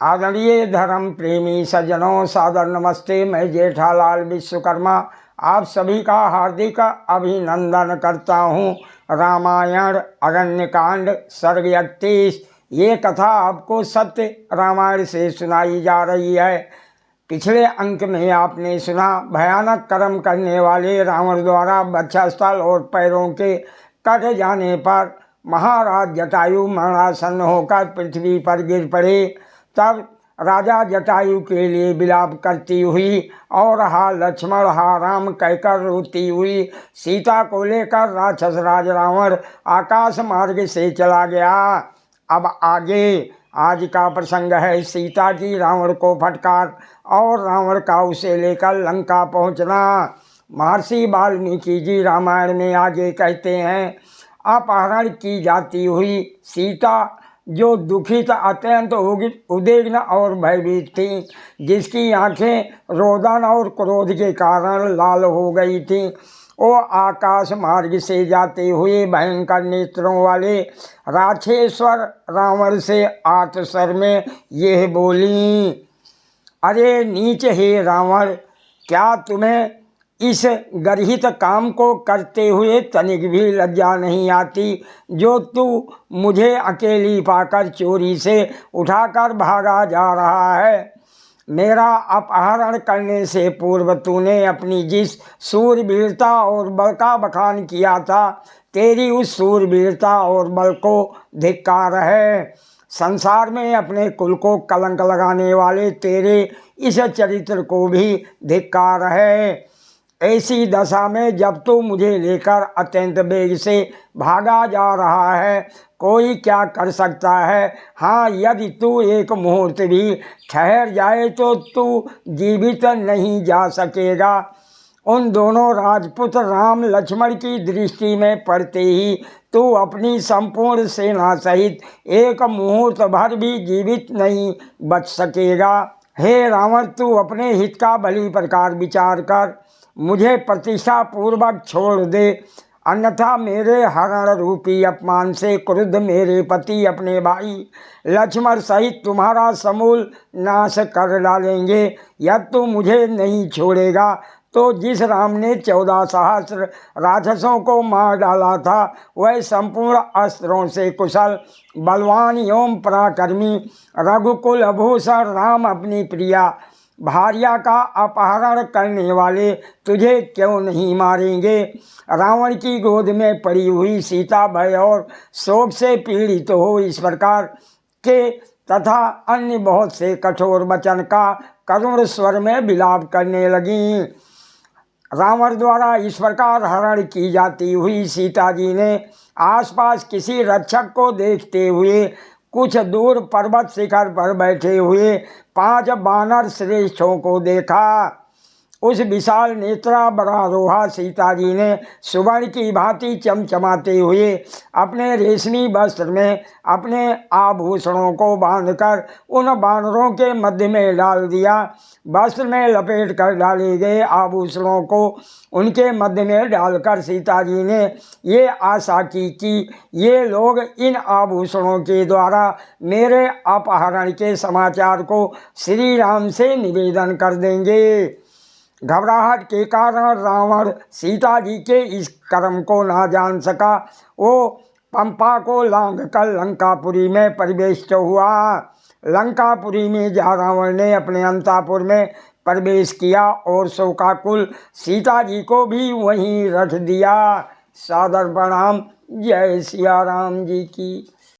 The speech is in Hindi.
आदरणीय धर्म प्रेमी सज्जनों, सादर नमस्ते। मैं जेठालाल विश्वकर्मा आप सभी का हार्दिक अभिनंदन करता हूँ। रामायण अरण्यकांड सर्ग 31। ये कथा आपको सत्य रामायण से सुनाई जा रही है। पिछले अंक में आपने सुना भयानक कर्म करने वाले रावण द्वारा वक्षस्थल और पैरों के कट जाने पर महाराज जटायु मरणासन्न होकर पृथ्वी पर गिर पड़े। तब राजा जटायु के लिए विलाप करती हुई और हा लक्ष्मण हा राम कहकर रोती हुई सीता को लेकर राक्षस राज रावण आकाश मार्ग से चला गया। अब आगे आज का प्रसंग है सीता की रावण को फटकार और रावण का उसे लेकर लंका पहुंचना। महर्षि वाल्मीकि जी रामायण में आगे कहते हैं, अपहरण की जाती हुई सीता जो दुखित अत्यंत उद्विग्न और भयभीत थी, जिसकी आंखें रोदन और क्रोध के कारण लाल हो गई थीं, वो आकाश मार्ग से जाते हुए भयंकर नेत्रों वाले राक्षेश्वर रावण से आठ स्वर में यह बोली, अरे नीच हे रावण, क्या तुम्हें इस गर्हित काम को करते हुए तनिक भी लज्जा नहीं आती, जो तू मुझे अकेली पाकर चोरी से उठाकर भागा जा रहा है। मेरा अपहरण करने से पूर्व तूने अपनी जिस सूरवीरता और बल का बखान किया था, तेरी उस सूरवीरता और बल को धिक्कार है। संसार में अपने कुल को कलंक लगाने वाले तेरे इस चरित्र को भी धिक्कार है। ऐसी दशा में जब तू मुझे लेकर अत्यंत वेग से भागा जा रहा है, कोई क्या कर सकता है। हाँ, यदि तू एक मुहूर्त भी ठहर जाए तो तू जीवित नहीं जा सकेगा। उन दोनों राजपुत्र राम लक्ष्मण की दृष्टि में पड़ते ही तू अपनी संपूर्ण सेना सहित एक मुहूर्त भर भी जीवित नहीं बच सकेगा। हे रावण, तू अपने हित का भली प्रकार विचार कर मुझे प्रतिष्ठा पूर्वक छोड़ दे, अन्यथा मेरे हरण रूपी अपमान से क्रुद्ध मेरे पति अपने भाई लक्ष्मण सहित तुम्हारा समूल नाश कर डालेंगे। यदि तू मुझे नहीं छोड़ेगा तो जिस राम ने 14 सहस्त्र राक्षसों को मार डाला था, वह संपूर्ण अस्त्रों से कुशल बलवान एवं पराक्रमी रघुकुल भूषण राम अपनी प्रिया भार्या का अपहरण करने वाले तुझे क्यों नहीं मारेंगे। रावण की गोद में पड़ी हुई सीता भय और शोक से पीड़ित हो इस प्रकार के तथा अन्य बहुत से कठोर वचन का करुण स्वर में विलाप करने लगी। रावण द्वारा इस प्रकार हरण की जाती हुई सीता जी ने आसपास किसी रक्षक को देखते हुए कुछ दूर पर्वत शिखर पर बैठे हुए 5 बानर श्रेष्ठों को देखा। उस विशाल नेत्रा बरारोहा सीता जी ने सुवर्ण की भांति चमचमाते हुए अपने रेशमी वस्त्र में अपने आभूषणों को बांधकर उन बानरों के मध्य में डाल दिया। वस्त्र में लपेट कर डाले गए आभूषणों को उनके मध्य में डालकर सीता जी ने ये आशा की कि ये लोग इन आभूषणों के द्वारा मेरे अपहरण के समाचार को श्री राम से निवेदन कर देंगे। घबराहट के कारण रावण सीता जी के इस कर्म को ना जान सका। वो पंपा को लांघ कर लंकापुरी में प्रवेश हुआ। लंकापुरी में जा रावण ने अपने अंतापुर में प्रवेश किया और शोकाकुल सीता जी को भी वहीं रख दिया। सादर प्रणाम। जय सिया राम जी की।